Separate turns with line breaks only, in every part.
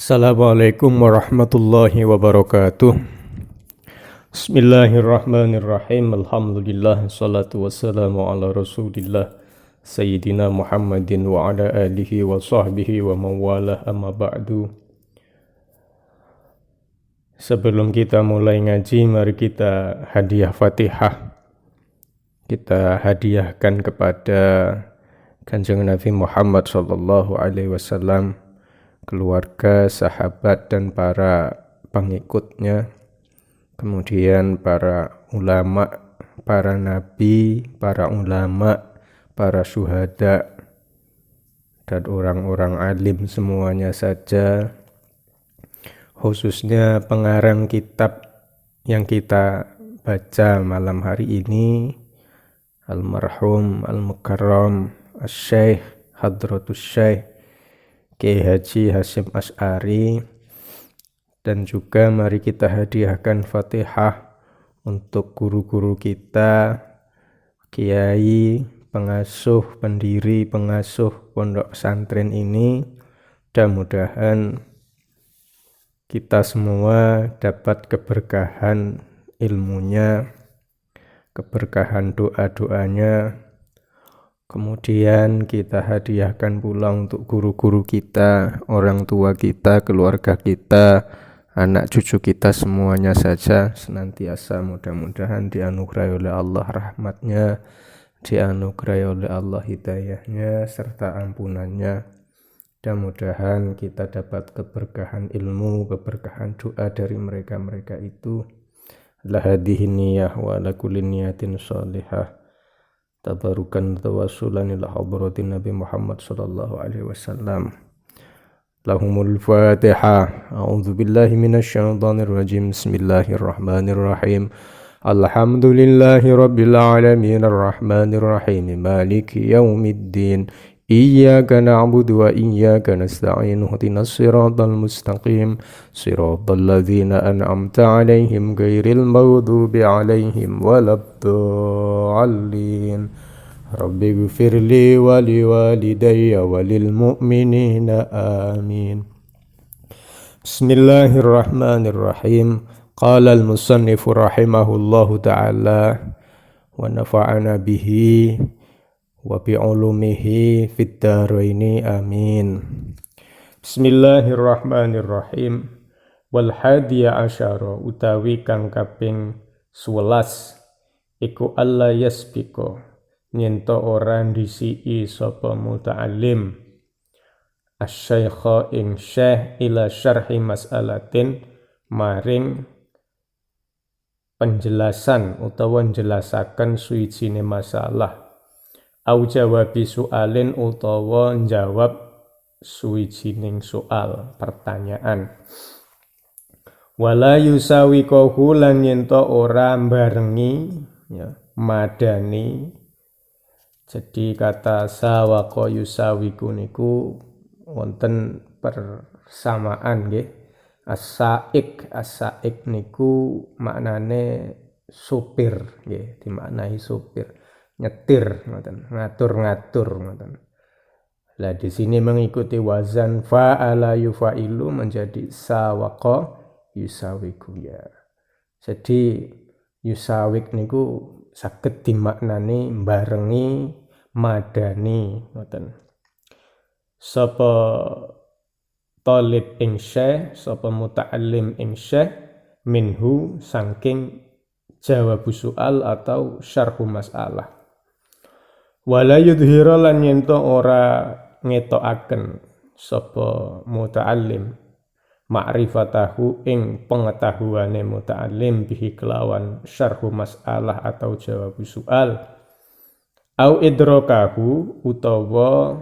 Assalamualaikum warahmatullahi wabarakatuh. Bismillahirrahmanirrahim. Alhamdulillah, salatu wassalamu ala rasulillah Sayyidina Muhammadin wa ala alihi wa sahbihi wa mawalah, amma ba'du. Sebelum kita mulai ngaji, mari kita hadiah Fatihah. Kita hadiahkan kepada Kanjeng Nabi Muhammad sallallahu alaihi wasallam, keluarga, sahabat, dan para pengikutnya, kemudian para ulama, para nabi, para ulama, para syuhada, dan orang-orang alim semuanya saja, khususnya pengarang kitab yang kita baca malam hari ini, almarhum al-mukarram Asy-Syaikh Hadratus Syaikh Kiai Haji Hasyim Asy'ari. Dan juga mari kita hadiahkan Fatihah untuk guru-guru kita, kiai, pengasuh, pendiri, pengasuh pondok pesantren ini. Mudah-mudahan kita semua dapat keberkahan ilmunya, keberkahan doa-doanya. Kemudian kita hadiahkan pula untuk guru-guru kita, orang tua kita, keluarga kita, anak cucu kita semuanya saja senantiasa mudah-mudahan dianugerahi oleh Allah rahmatnya, dianugerahi oleh Allah hidayahnya serta ampunannya. Mudah-mudahan kita dapat keberkahan ilmu, keberkahan doa dari mereka-mereka itu. La hadhihi niyah wa la kulli niyatin shalihah, tabarukan tawassulan ila hadratin Nabi Muhammad sallallahu alaihi wasallam. Lahumul Fatihah. A'udzu billahi minasyaitonir rajim. Bismillahirrahmanirrahim. Alhamdulillahi rabbil alamin arrahmanir rahim maliki yaumiddin. Iyyaka na'budu wa iyyaka nasta'in. Ihdinas siratal mustaqim. Siratal ladzina an'amta 'alaihim ghairil maghdubi 'alaihim waladdallin. Rabbi gfirli wa liwalidayya wa lil mu'minina amin. Bismillahirrahmanirrahim. Qala al-musannifu rahimahullahu ta'ala wa nafa'ana bihi wa bi'ulumihi fid dharaini amin. Bismillahirrahmanirrahim. Wal hadiya asyara utawi kang kaping 11 iku alla yasbiko nyento ora ndisiki sapa muta'allim asy-syaikha ing syekh ila syarhi mas'alatin maring penjelasan utawa njelasaken suwijine masalah, au jawabi su'alin utawa njawab suwijining soal pertanyaan. Wala yusawiqahu lan nyento ora barengi ya madani. Jadi kata sawaqa yusawiku niku wonten persamaan nggih. As-saik niku maknane supir nggih, dimaknai supir, nyetir ngoten, ngatur-ngatur ngoten. Lah di sini mengikuti wazan fa'ala yufailu menjadi sawaqa yusawiku ya. Jadi yusawik niku saged dimaknani barengi, madani ngoten. Sapa talib ing syekh, sapa muta'allim ing syekh minhu saking jawab soal atau syarhu masalah. Wala yudhira lan yento ora ngetokaken sapa muta'allim ma'rifatahu ing pengetahuane muta'allim bihi kelawan syarhu masalah atau jawab soal, au idrakahu utawa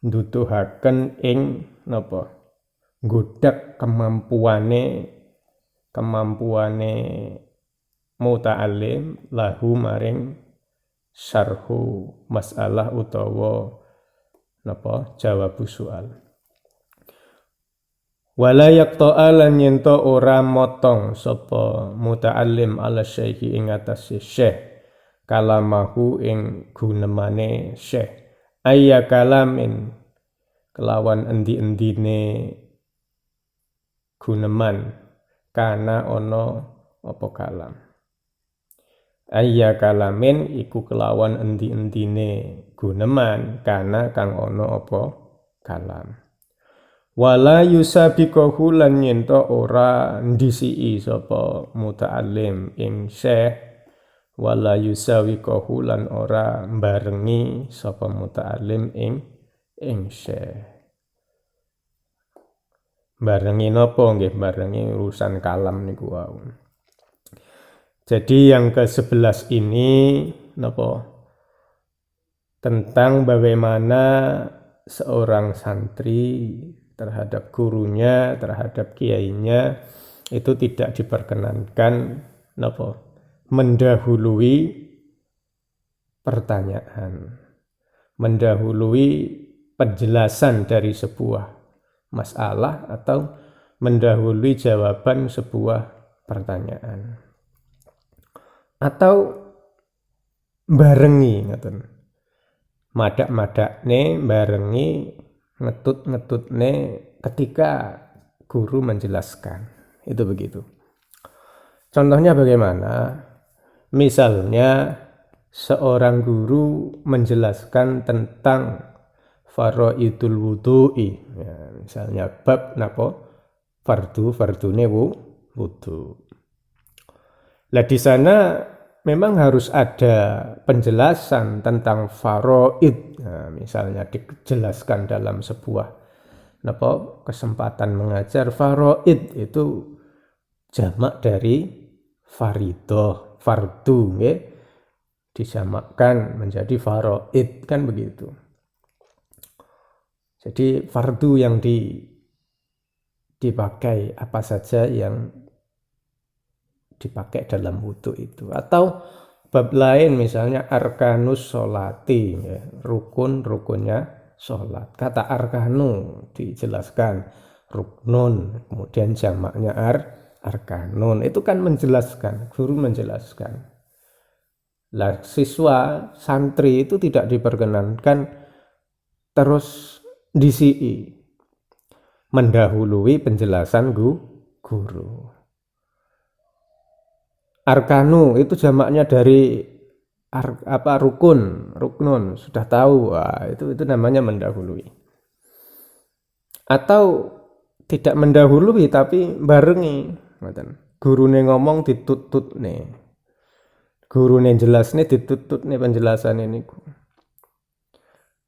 nduduhaken ing napa nggodhak kemampuane muta'allim lahu maring syarhu masalah utawa napa jawab soal. Wala yaqta'a lan yento ora motong sapa muta'allim ala syekhi ing atase syekh kalamahu ing gunemane syekh ayya kalamin kelawan endi-endine guneman kana ono apa kalam. Ayya kalamin iku kelawan endi-endine guneman kana kang ono apa kalam. Wala yusabiqahu lan yento ora ndisiki sapa muta'allim ing syekh, wala yusawiqahu lan ora barengi sapa muta'allim ing syekh. Barengi napa nggih, barengi urusan kalam niku wau. Jadi yang ke-11 ini napa? Tentang bagaimana seorang santri terhadap gurunya, terhadap kiainya itu tidak diperkenankan napa? Mendahului pertanyaan, mendahului penjelasan dari sebuah masalah atau mendahului jawaban sebuah pertanyaan, atau barengi ngoten, madak-madakne barengi ngetut-ngetutne ketika guru menjelaskan. Itu begitu. Contohnya bagaimana? Misalnya seorang guru menjelaskan tentang faraidul wudu'i, ya, misalnya bab napa fardune wudu. Lah di sana memang harus ada penjelasan tentang faraid. Nah, misalnya dijelaskan dalam sebuah napa kesempatan mengajar, faraid itu jamak dari faridoh, fardu nggih, dijamakkan menjadi faraid kan begitu. Jadi fardu yang dipakai apa saja yang dipakai dalam wudu itu. Atau bab lain misalnya arkanus sholati, ya, rukun-rukunnya sholat. Kata arkanu dijelaskan ruknun, kemudian jamaknya arkanun. Itu kan menjelaskan, guru menjelaskan. Lah siswa santri itu tidak diperkenankan terus disii mendahului penjelasan guru. Arkanu itu jamaknya dari ruknun, sudah tahu. Wah, itu namanya mendahului. Atau tidak mendahului tapi barengi, ngoten. Gurune ngomong ditututne. Gurune jelasne ditututne penjelasan niku.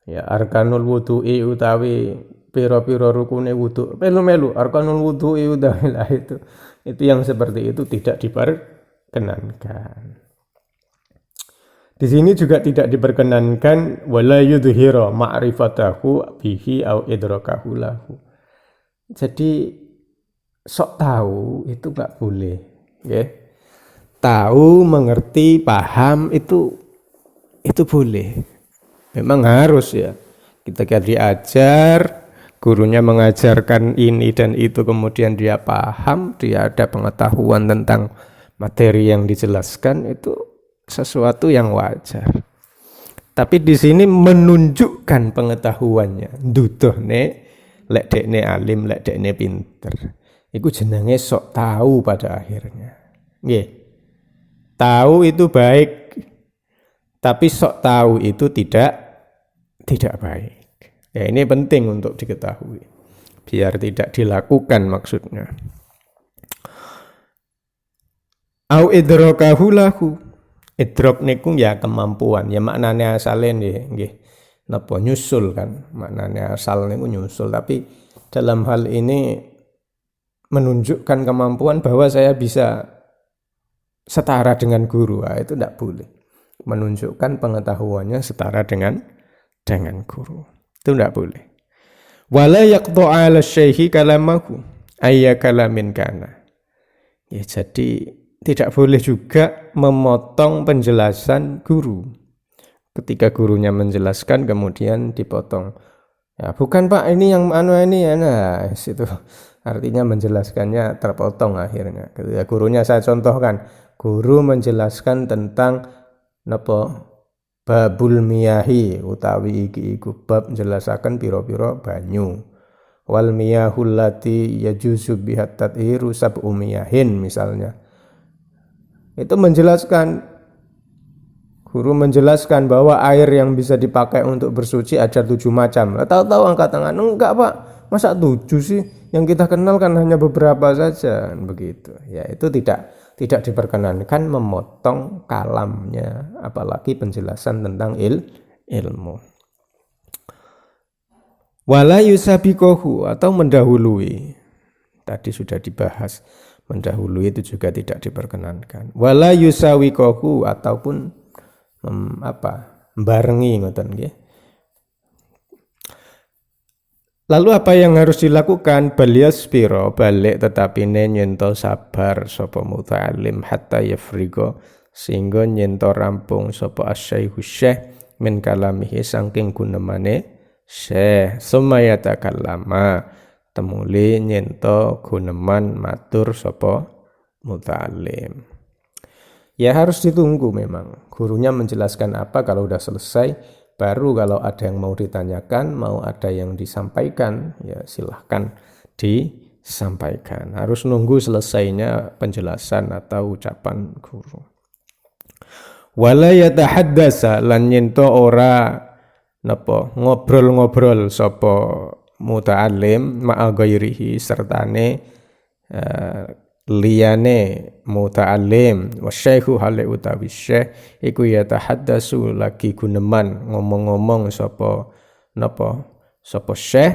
Ya, arkanul wudu'i utawi pira-pira rukune wudu. Melu-melu arkanul wudu'i utawi lah itu yang seperti itu tidak diperkenankan. Di sini juga tidak diperkenankan wala yudhira ma'rifatahu bihi au idrakahu lahu. Jadi sok tahu itu enggak boleh, ya. Tahu, mengerti, paham itu boleh. Memang harus ya. Ketika diajar, gurunya mengajarkan ini dan itu, kemudian dia paham, dia ada pengetahuan tentang materi yang dijelaskan, itu sesuatu yang wajar. Tapi di sini menunjukkan pengetahuannya. Duduhne lek dekne alim, lek dekne pinter. Iku jenenge sok tahu pada akhirnya. Nggih. Tahu itu baik, tapi sok tahu itu tidak baik. Ya, ini penting untuk diketahui biar tidak dilakukan maksudnya. Au idrakahu lahu. Idrak niku ya kemampuan, ya maknane asale nggih napa nyusul kan. Maknane asal niku nyusul, tapi dalam hal ini menunjukkan kemampuan bahwa saya bisa setara dengan guru. Itu tidak boleh. Menunjukkan pengetahuannya setara dengan guru. Itu tidak boleh. Wala yaqta 'ala syaihi kalamahu ayya kalamin kana. Ya, jadi tidak boleh juga memotong penjelasan guru. Ketika gurunya menjelaskan kemudian dipotong. Ya, bukan Pak, ini yang ini ya. Nah, itu artinya menjelaskannya terpotong akhirnya. Ketika gurunya, saya contohkan, guru menjelaskan tentang napa babul miyahi utawi iki iku bab menjelasaken pira-pira banyu. wal miyahul lati yajuzu bihat tathiru sab'u miyahin misalnya. Itu guru menjelaskan bahwa air yang bisa dipakai untuk bersuci ada 7 macam. Tahu-tahu angkat tangan, enggak Pak, masa 7 sih? Yang kita kenal kan hanya beberapa saja, begitu. Ya itu tidak diperkenankan memotong kalamnya, apalagi penjelasan tentang ilmu. Wala yusabiqohu atau mendahului. Tadi sudah dibahas, mendahului itu juga tidak diperkenankan. Wala yusawiqohu ataupun barengi ngoten nggih. Lalu apa yang harus dilakukan? Balyasbiro balik tetapi nyento sabar sapa muta'alim hatta yafrigo sehingga nyento rampung sapa asyaikhu syekh min kalamihi saking gunemane syekh sumaya takallama temuli nyento guneman matur sapa muta'alim. Ya harus ditunggu memang. Gurunya menjelaskan apa, kalau udah selesai, baru kalau ada yang mau ditanyakan, mau ada yang disampaikan, ya silahkan disampaikan. Harus nunggu selesainya penjelasan atau ucapan guru. Wala yatahaddasa lan nyento ora napa ngobrol-ngobrol sapa muta'alim ma'a ghairihi sertane liyane muta'alim wasyaikhu hale utawi syekh iku yatahaddasu lagi guneman ngomong-ngomong sapa syekh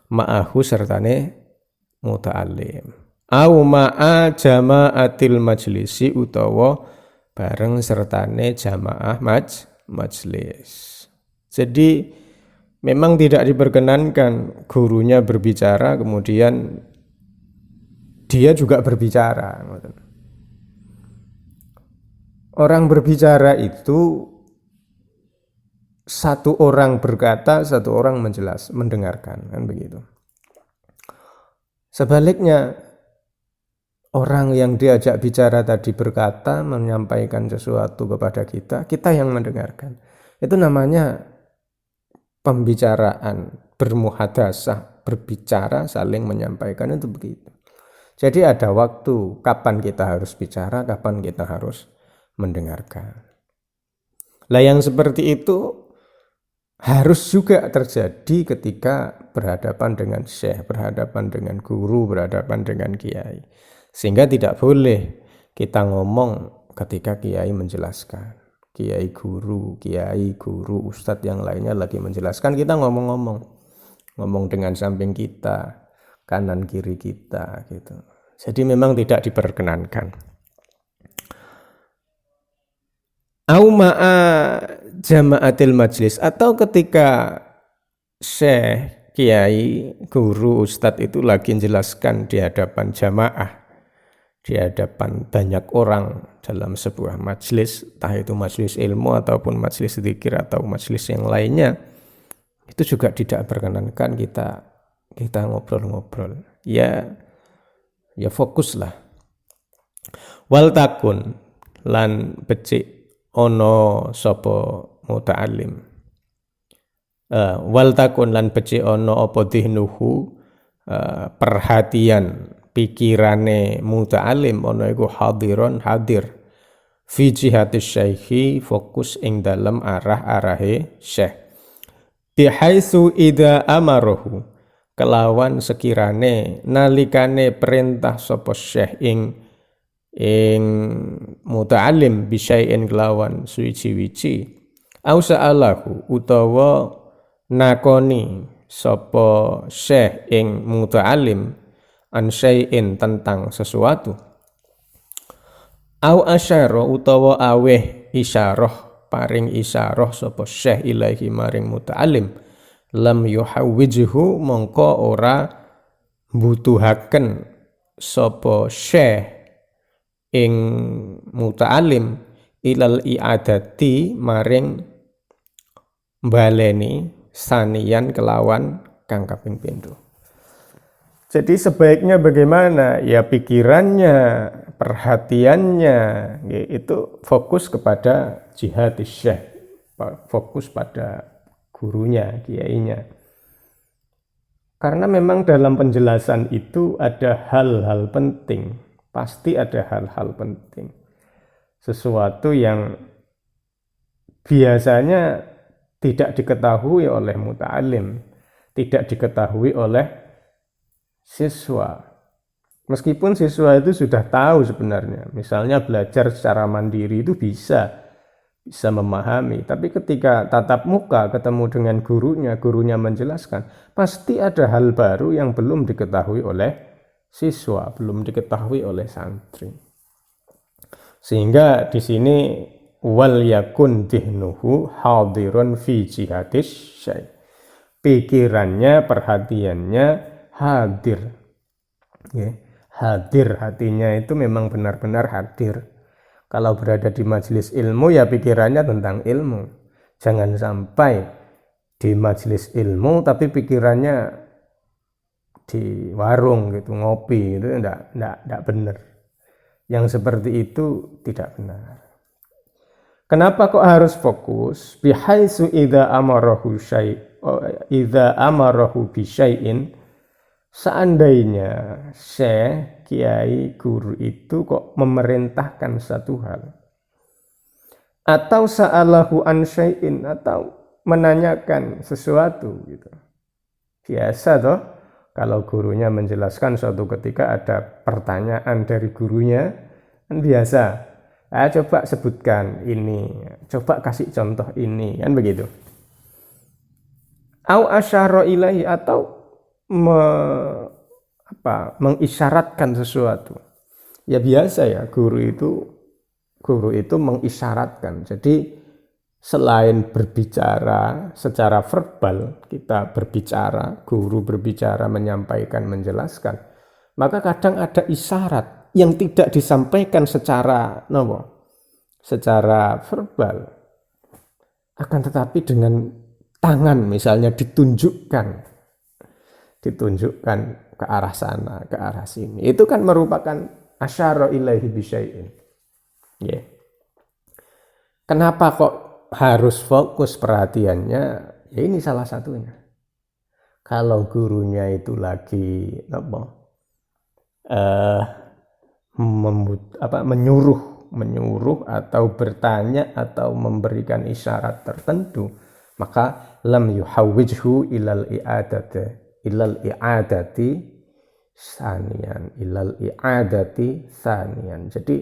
ma'ahu sertane muta'alim au ma'a jama'atil majlisi utawa bareng sertane jamaah majlis. Jadi memang tidak diperkenankan gurunya berbicara kemudian dia juga berbicara. Orang berbicara itu satu orang berkata, satu orang mendengarkan, kan begitu. Sebaliknya, orang yang diajak bicara tadi berkata, menyampaikan sesuatu kepada kita, kita yang mendengarkan. Itu namanya pembicaraan, bermuhadasah, berbicara, saling menyampaikan, itu begitu. Jadi ada waktu kapan kita harus bicara, kapan kita harus mendengarkan. Lah yang seperti itu harus juga terjadi ketika berhadapan dengan syekh, berhadapan dengan guru, berhadapan dengan kiai. Sehingga tidak boleh kita ngomong ketika kiai menjelaskan. Kiai guru, ustadz yang lainnya lagi menjelaskan, kita ngomong dengan samping kita, kanan kiri kita gitu. Jadi memang tidak diperkenankan. Au ma'a jama'atil majlis atau ketika syekh, kiai, guru, ustadz itu lagi menjelaskan di hadapan jamaah, di hadapan banyak orang dalam sebuah majlis, entah itu majlis ilmu ataupun majlis zikir atau majlis yang lainnya, itu juga tidak diperkenankan kita ngobrol-ngobrol. Ya fokuslah. Wal takun lan becik ono sapa muta'alim. Wal takun lan becik ono apa dihnuhu perhatian pikirane muta'alim ono iku hadir fi jihatis syaikhi fokus ing dalam arah-arahe syekh. Bihaitsu idza amarohu kelawan sekirane nalikane perintah sapa syekh ing muta'alim bisyai'in kelawan suci-wici au sa'alahu utawa nakoni sapa syekh ing muta'alim an syai'in tentang sesuatu au asyara utawa aweh isyarah paring isyarah sapa syekh ilahi maring muta'alim lam yuhawwijhu mongko ora mbutuhaken sapa syekh ing muta'alim ilal i'adati maring baleni saniyan kelawan kang kaping pindho. Jadi sebaiknya bagaimana? Ya pikirannya, perhatiannya itu fokus kepada jihad syekh, fokus pada gurunya, kiainya. Karena memang dalam penjelasan itu ada hal-hal penting, pasti ada hal-hal penting. Sesuatu yang biasanya tidak diketahui oleh muta'alim, tidak diketahui oleh siswa. Meskipun siswa itu sudah tahu sebenarnya, misalnya belajar secara mandiri itu bisa memahami, tapi ketika tatap muka ketemu dengan gurunya menjelaskan, pasti ada hal baru yang belum diketahui oleh siswa, belum diketahui oleh santri. Sehingga di sini wal yakun dihnuhu hadirun fi jihadis syai. Pikirannya, perhatiannya hadir. Hadir, hatinya itu memang benar-benar hadir. Kalau berada di majelis ilmu ya pikirannya tentang ilmu. Jangan sampai di majelis ilmu tapi pikirannya di warung gitu, ngopi, itu enggak benar. Yang seperti itu tidak benar. Kenapa kok harus fokus? Bihaitsu idza amarahu bi syai'in, seandainya syekh, kiai, guru itu kok memerintahkan satu hal, atau sa'alahu an syai'in, atau menanyakan sesuatu gitu. Biasa toh kalau gurunya menjelaskan suatu ketika ada pertanyaan dari gurunya, kan biasa. Coba sebutkan ini, coba kasih contoh ini, kan begitu. Au asyara ilaihi, atau mengisyaratkan sesuatu. Ya biasa ya, guru itu mengisyaratkan. Jadi selain berbicara secara verbal, kita berbicara, guru berbicara, menyampaikan, menjelaskan, maka kadang ada isyarat yang tidak disampaikan secara verbal, akan tetapi dengan tangan misalnya ditunjukkan ke arah sana, ke arah sini. Itu kan merupakan asyara ilaihi bisyai'in. Yeah. Kenapa kok harus fokus perhatiannya? Ya ini salah satunya. Kalau gurunya itu lagi menyuruh atau bertanya atau memberikan isyarat tertentu, maka lam yuhawwijhu ilal i'adati saniyan. Jadi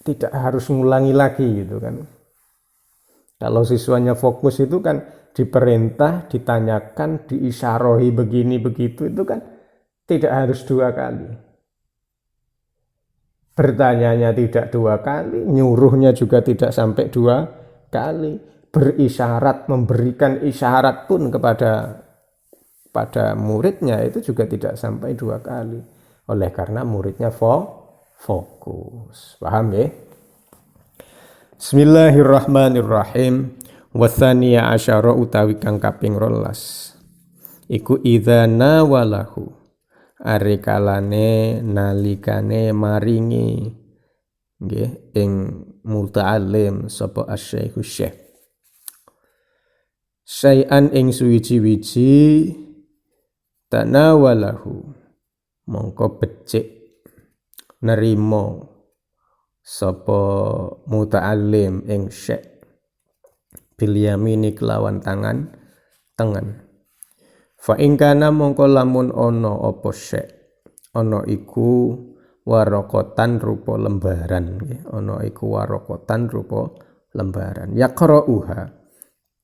tidak harus ngulangi lagi gitu kan. Kalau siswanya fokus itu kan diperintah, ditanyakan, diisyarohi begini begitu, itu kan tidak harus 2 kali. Bertanyanya tidak 2 kali, nyuruhnya juga tidak sampai 2 kali. Berisyarat, memberikan isyarat pun kepada muridnya itu juga tidak sampai 2 kali. Oleh karena muridnya fokus. Paham ya? Bismillahirrahmanirrahim. Wathaniya asyara utawi kang kaping 12. Iku idza nawalahu, are kalane nalikane maringi nggih ing muta'allim sapa asy-syaikhu syekh syai'an ing suwiji-wiji, tanawalahu mongko becik nerima sapa muta'allim ing syekh bil yamini kelawan tangan tengen. Fa ing kana mongko lamun ana apa syekh, ana iku warokotan rupa lembaran, ana iku warokotan rupa lembaran, yaqra'uha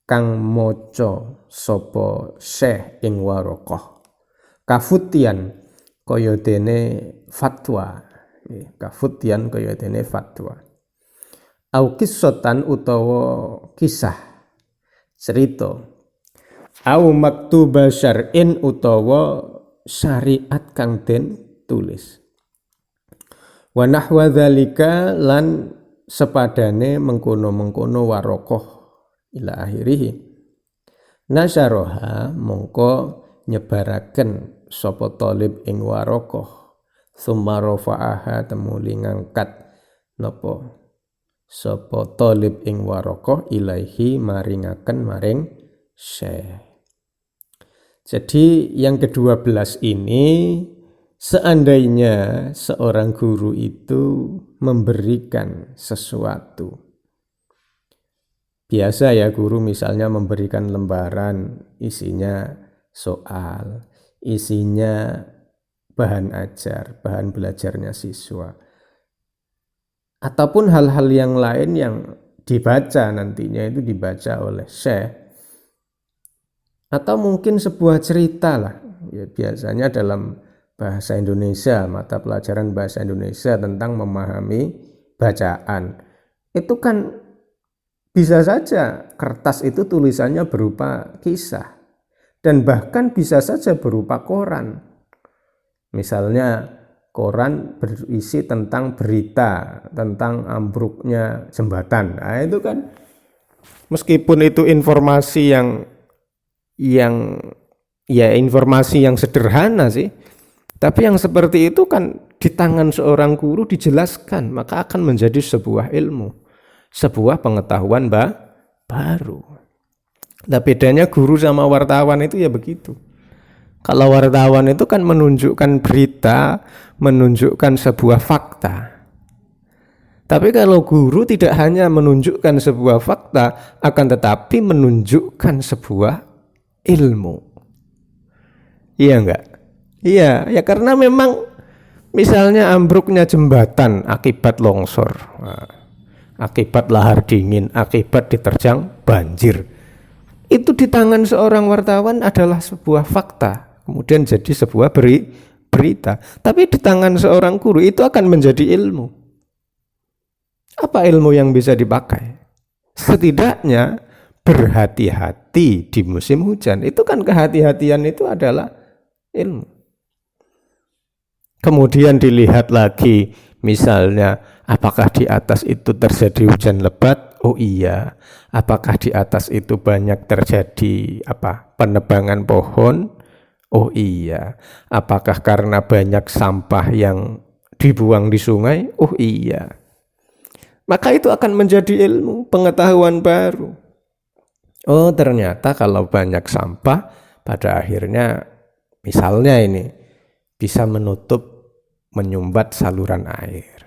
kang maca sapa syekh ing warokoh, kafutian kaya dene fatwa, kafutian kaya dene fatwa, au kisatan utawa kisah cerita, au maktuba syar'in utawa syariat kang den tulis, wa nahwa dzalika lan sepadane mengkono-mengkono warokoh ila akhirih. Nasyaraha mongko nyebaraken sapa talib ing warokoh, summa rafa'aha temuli ngangkat napa sapa talib ing warokoh ilaihi maringaken maring syekh. Jadi yang ke-12 ini, seandainya seorang guru itu memberikan sesuatu. Biasa ya guru misalnya memberikan lembaran isinya soal, isinya bahan ajar, bahan belajarnya siswa. Ataupun hal-hal yang lain yang dibaca nantinya itu dibaca oleh syekh. Atau mungkin sebuah cerita lah, ya, biasanya dalam bahasa Indonesia, mata pelajaran bahasa Indonesia tentang memahami bacaan. Itu kan bisa saja kertas itu tulisannya berupa kisah. Dan bahkan bisa saja berupa koran. Misalnya koran berisi tentang berita, tentang ambruknya jembatan. Nah itu kan meskipun itu informasi yang ya informasi yang sederhana sih, tapi yang seperti itu kan di tangan seorang guru dijelaskan, maka akan menjadi sebuah ilmu, sebuah pengetahuan baru. Nah bedanya guru sama wartawan itu ya begitu. Kalau wartawan itu kan menunjukkan berita, menunjukkan sebuah fakta. Tapi kalau guru tidak hanya menunjukkan sebuah fakta, akan tetapi menunjukkan sebuah ilmu. Iya enggak? Iya, ya karena memang misalnya ambruknya jembatan akibat longsor, akibat lahar dingin, akibat diterjang banjir. Itu di tangan seorang wartawan adalah sebuah fakta, kemudian jadi sebuah berita. Tapi di tangan seorang guru itu akan menjadi ilmu. Apa ilmu yang bisa dipakai? Setidaknya berhati-hati di musim hujan. Itu kan kehati-hatian itu adalah ilmu. Kemudian dilihat lagi misalnya apakah di atas itu terjadi hujan lebat? Oh iya. Apakah di atas itu banyak terjadi penebangan pohon? Oh iya. Apakah karena banyak sampah yang dibuang di sungai? Oh iya. Maka itu akan menjadi ilmu, pengetahuan baru. Oh ternyata kalau banyak sampah pada akhirnya misalnya ini bisa menyumbat saluran air.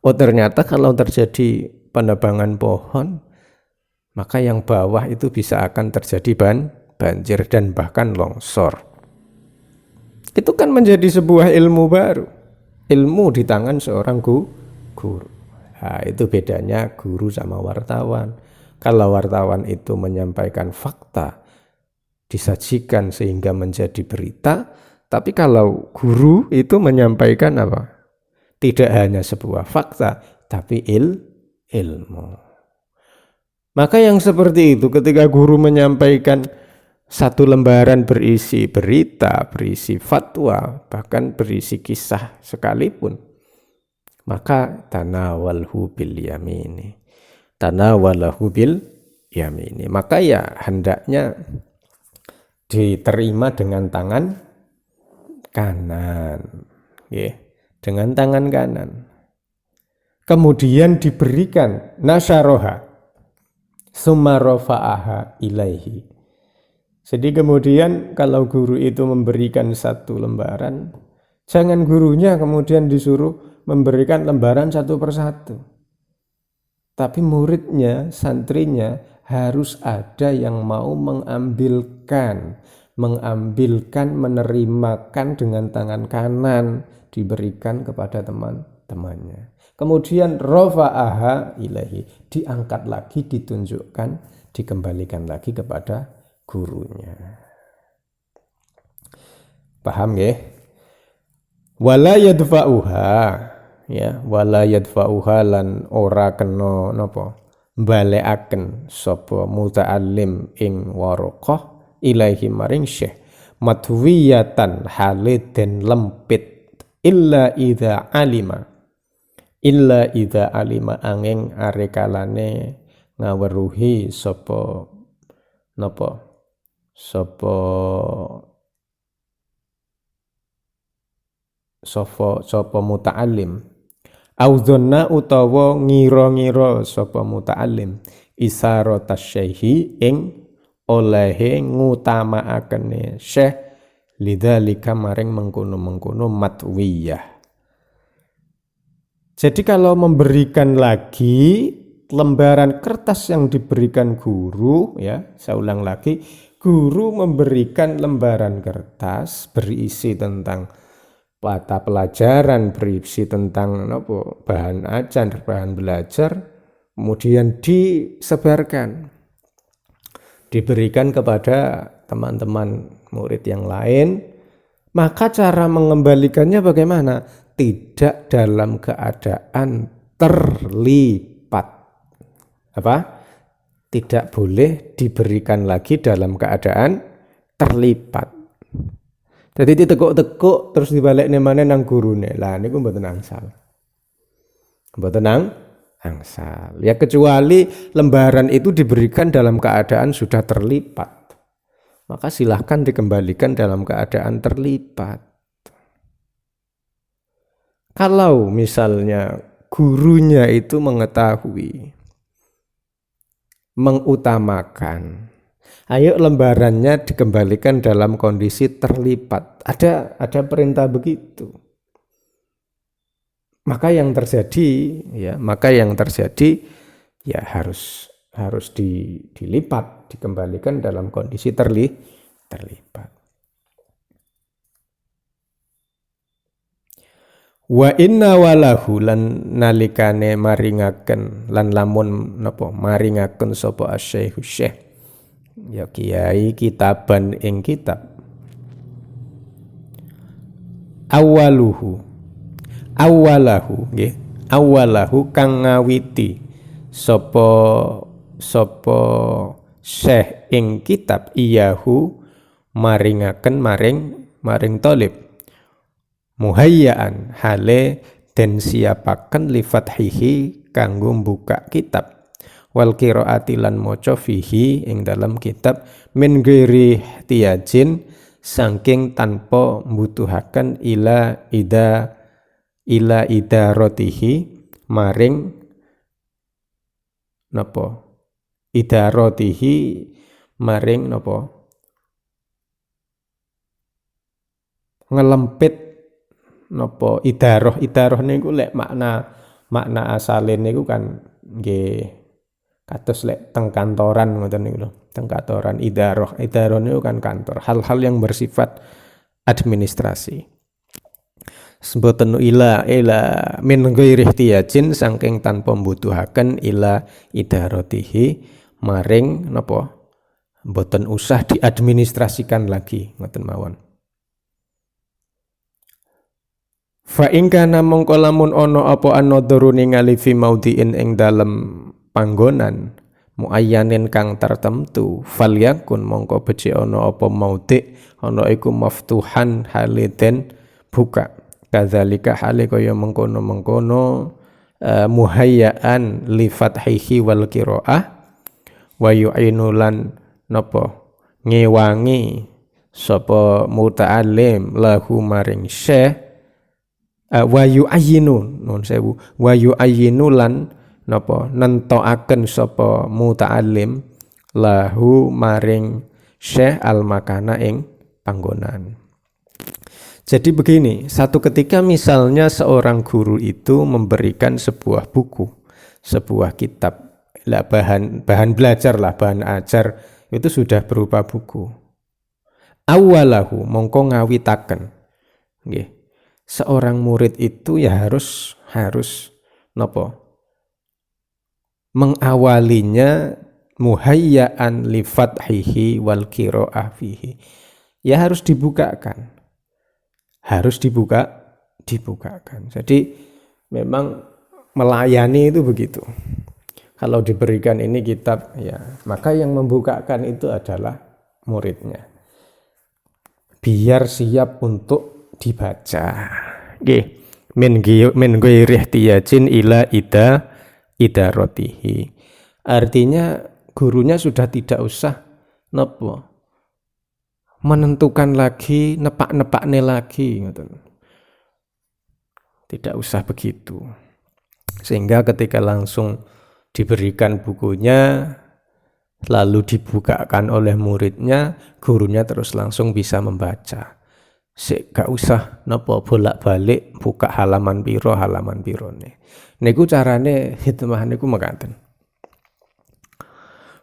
Oh ternyata kalau terjadi penebangan pohon, maka yang bawah itu bisa akan terjadi banjir dan bahkan longsor. Itu kan menjadi sebuah ilmu baru, ilmu di tangan seorang guru. Nah, itu bedanya guru sama wartawan. Kalau wartawan itu menyampaikan fakta, disajikan sehingga menjadi berita, tapi kalau guru itu menyampaikan tidak hanya sebuah fakta, tapi ilmu. Maka yang seperti itu ketika guru menyampaikan satu lembaran berisi berita, berisi fatwa, bahkan berisi kisah sekalipun, maka tanawalahu bil yamini. Tanawalahu bil yamini. Maka ya hendaknya diterima dengan tangan kanan. Dengan tangan kanan. Kemudian diberikan nasyaroha summa rafa'aha ilaihi. Jadi kemudian kalau guru itu memberikan satu lembaran, jangan gurunya kemudian disuruh memberikan lembaran satu persatu. Tapi muridnya, santrinya harus ada yang mau mengambilkan, menerimakan dengan tangan kanan, diberikan kepada teman-temannya. Kemudian rafa'aha ilaihi, diangkat lagi, ditunjukkan, dikembalikan lagi kepada gurunya. Paham ya? Wala yadfa'uha, ya, wala yadfa'uha lan ora kena napa balekaken sapa muta'allim ing waraqah ilaihi maring syekh matwiyatan haliden lempit illa idza alima angin arekalane ngaweruhi sapa muta'allim audzonna utawa ngira-ngira sapa muta'allim isaratasy syaihi ing olehe ngutamaakene syekh lidzalika maring mengkono-mengkono matwiyah. Jadi kalau memberikan lagi lembaran kertas yang diberikan guru, ya, saya ulang lagi, guru memberikan lembaran kertas berisi tentang mata pelajaran, berisi tentang bahan ajar, bahan belajar, kemudian disebarkan, diberikan kepada teman-teman murid yang lain, maka cara mengembalikannya bagaimana? Tidak dalam keadaan terlipat. Apa? Tidak boleh diberikan lagi dalam keadaan terlipat. Jadi ditekuk-tekuk terus dibalekne maneh nang gurune. Lah niku mboten angsal. Mboten angsal. Ya kecuali lembaran itu diberikan dalam keadaan sudah terlipat. Maka silahkan dikembalikan dalam keadaan terlipat. Kalau misalnya gurunya itu mengetahui, mengutamakan, ayo lembarannya dikembalikan dalam kondisi terlipat. Ada perintah begitu. Maka yang terjadi ya harus dilipat, dikembalikan dalam kondisi terlipat. Wa inna walahu lan nalikane maringaken lan lamun napa maringaken sapa asy-syekh ya kiai kitaban ing kitab awalahu nggih awalahu kang ngawiti sapa syekh ing kitab iyahu maringaken maring thalib muhayyaan hale den siapaken li fathihi kanggo buka kitab wal qiraati lan maca fihi ing dalam kitab min ghairi tiyajin saking tanpa mbutuhaken ila idaratihi maring napa idaratihi maring napa ngelempit napa idaroh niku lek makna asale niku kan nggih kados lek teng kantoran ngoten niku lho, teng kantoran idaroh niku kan kantor, hal-hal yang bersifat administrasi. Sebutan ila min ghairi ihtiyajin saking tanpa mbutuhaken ila idaratihi maring napa mboten usah diadministrasikan lagi ngoten mawon. Fa in kana mongko lamun ana apa anadharu ningali fi maudhi'in ing dalem panggonan muayyanin kang tertentu falyakun mongko becik ana apa maudhi' ana iku maftuhan haliden buka kadzalika hale kaya mengkono-mengkono muhayyaan li fathihi wal qiraah wa yu'inu lan napa ngewangi sapa muta'allim lahu maring syekh wa yu'ayyinu nun sewu wa yu'ayyinu lan napa nentokaken sapa muta'allim lahu maring syekh al makana ing panggonan. Jadi begini, satu ketika misalnya seorang guru itu memberikan sebuah buku, sebuah kitab, lah bahan belajar lah, bahan ajar itu sudah berupa buku. Awalahu mongko ngawitaken nggih. Seorang murid itu ya harus napa mengawalinya muhayyaan li fathihi wal qiraah fihi. Ya harus dibukakan. Dibukakan. Jadi memang melayani itu begitu. Kalau diberikan ini kitab ya, maka yang membukakan itu adalah muridnya. Biar siap untuk dibaca. Nggih. Min ghairi ihtiyajin ila idaratihi. Artinya gurunya sudah tidak usah napa menentukan lagi, nepak-nepakne lagi ngoten. Tidak usah begitu. Sehingga ketika langsung diberikan bukunya lalu dibukakan oleh muridnya, gurunya terus langsung bisa membaca. Gak usah napa bolak-balik buka halaman piro nih. Niku carane hikmah niku mekaten.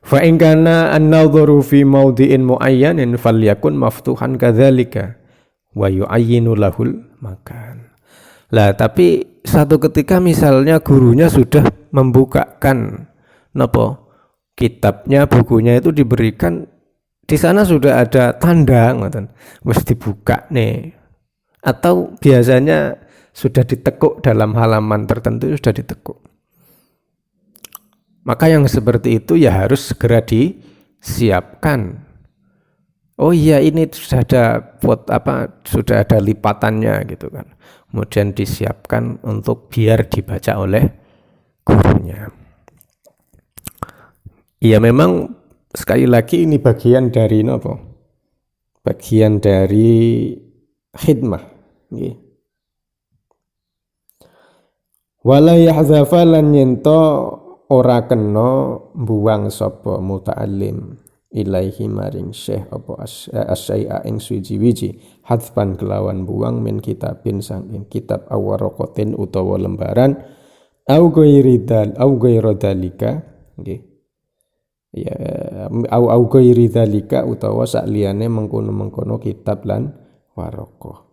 Fa in kana an-nadharu fi mawdi'in muayyanin falyakun maftuhan kadzalika wa yu'ayyinu lahul makan. Lah tapi satu ketika misalnya gurunya sudah membukakan napa kitabnya, bukunya itu diberikan, di sana sudah ada tanda ngoten, wis dibuka nih. Atau biasanya sudah ditekuk dalam halaman tertentu, sudah ditekuk. Maka yang seperti itu ya harus segera disiapkan. Oh iya, ini sudah ada sudah ada lipatannya gitu kan. Kemudian disiapkan untuk biar dibaca oleh gurunya. Ya memang sekali lagi ini bagian dari apa? Bagian dari khidmah. Nggih. Wala yahzafa lan yento ora kena buang sapa muta'allim ilaihi maring syekh apa asyai'a ing suwiji-wiji hadfan kelawan buang min kitabin saking kitab awaraqatin utawa lembaran au ghairi dalika nggih ya au ghairi dalika utawa sak liyane mengkono-mengkono kitab lan waraqah.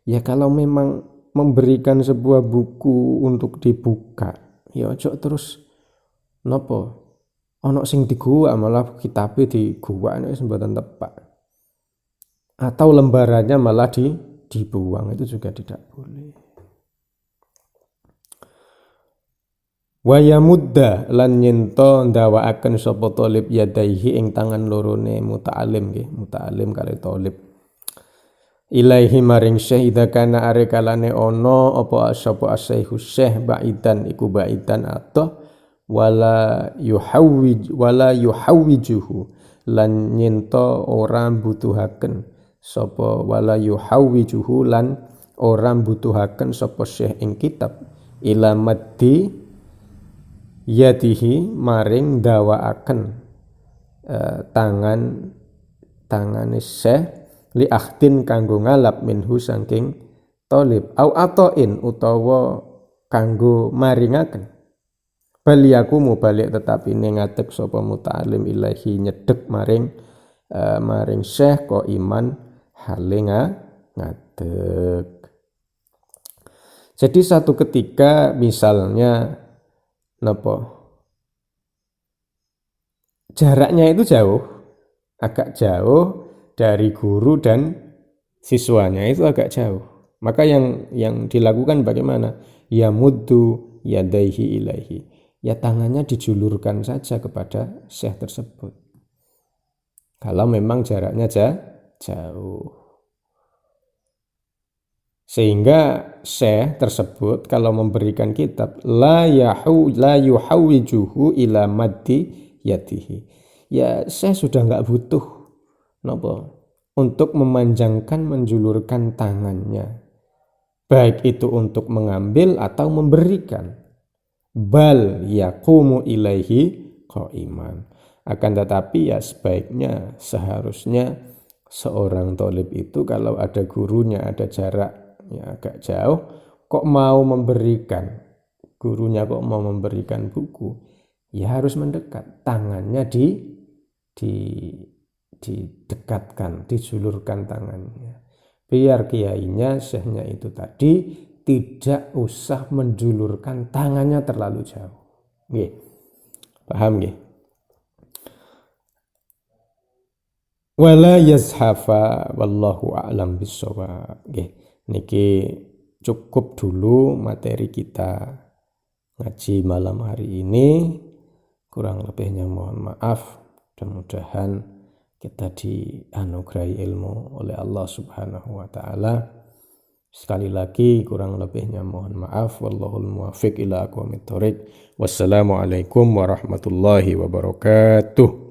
Ya kalau memang memberikan sebuah buku untuk dibuka, ya ojo terus napa ana sing digua malah kitabe digua nek mboten tepak. Atau lembarannya malah dibuang, itu juga tidak boleh. Wa yamudda lan nyento ndawaaken sapa talib yadaihi ing tangan lorone muta'alim nggih, muta'alim kali talib. Ilaihi maring syekh idza kana are kalane ana apa sapa asyaihu syekh baidan iku baidan atau wala yuhawwijuhu lan nyento ora butuhaken sapa wala yuhawwijuhu lan ora butuhaken sapa syekh ing kitab ila maddi yadihi maring dawaaken tangane syekh li akhdin kanggo ngalap minhu saking talib au atain utawa kanggo maringaken baliaku mubalik tetapi ngadeg sapa muta'alim ilahi nyedek maring syekh ko iman hale ngadeg. Jadi satu ketika misalnya jaraknya itu agak jauh dari guru dan siswanya, itu agak jauh. Maka yang dilakukan bagaimana? Ya muddu yadaihi ilaihi. Ya tangannya dijulurkan saja kepada syekh tersebut. Kalau memang jaraknya jauh. Sehingga syekh tersebut kalau memberikan kitab la yuhawwijuhu ila maddi yadihi. Ya syekh sudah enggak butuh untuk memanjangkan, menjulurkan tangannya. Baik itu untuk mengambil atau memberikan. Bal yaqumu ilaihi qaiman. Akan tetapi ya sebaiknya, seharusnya seorang thalib itu kalau ada gurunya, ada jarak ya agak jauh, kok mau memberikan, gurunya kok mau memberikan buku, ya harus mendekat, tangannya didekatkan, dijulurkan tangannya. Biar kiainya, syekhnya itu tadi tidak usah menjulurkan tangannya terlalu jauh. Nggih. Paham nggih? Wala yazhafa wallahu a'lam bissawab. Nggih. Niki cukup dulu materi kita ngaji malam hari ini. Kurang lebihnya mohon maaf. Mudah-mudahan kita dianugerahi ilmu oleh Allah Subhanahu wa taala. Sekali lagi kurang lebihnya mohon maaf. Wallahul muwaffiq ila aqwamit thoriq. Wassalamualaikum warahmatullahi wabarakatuh.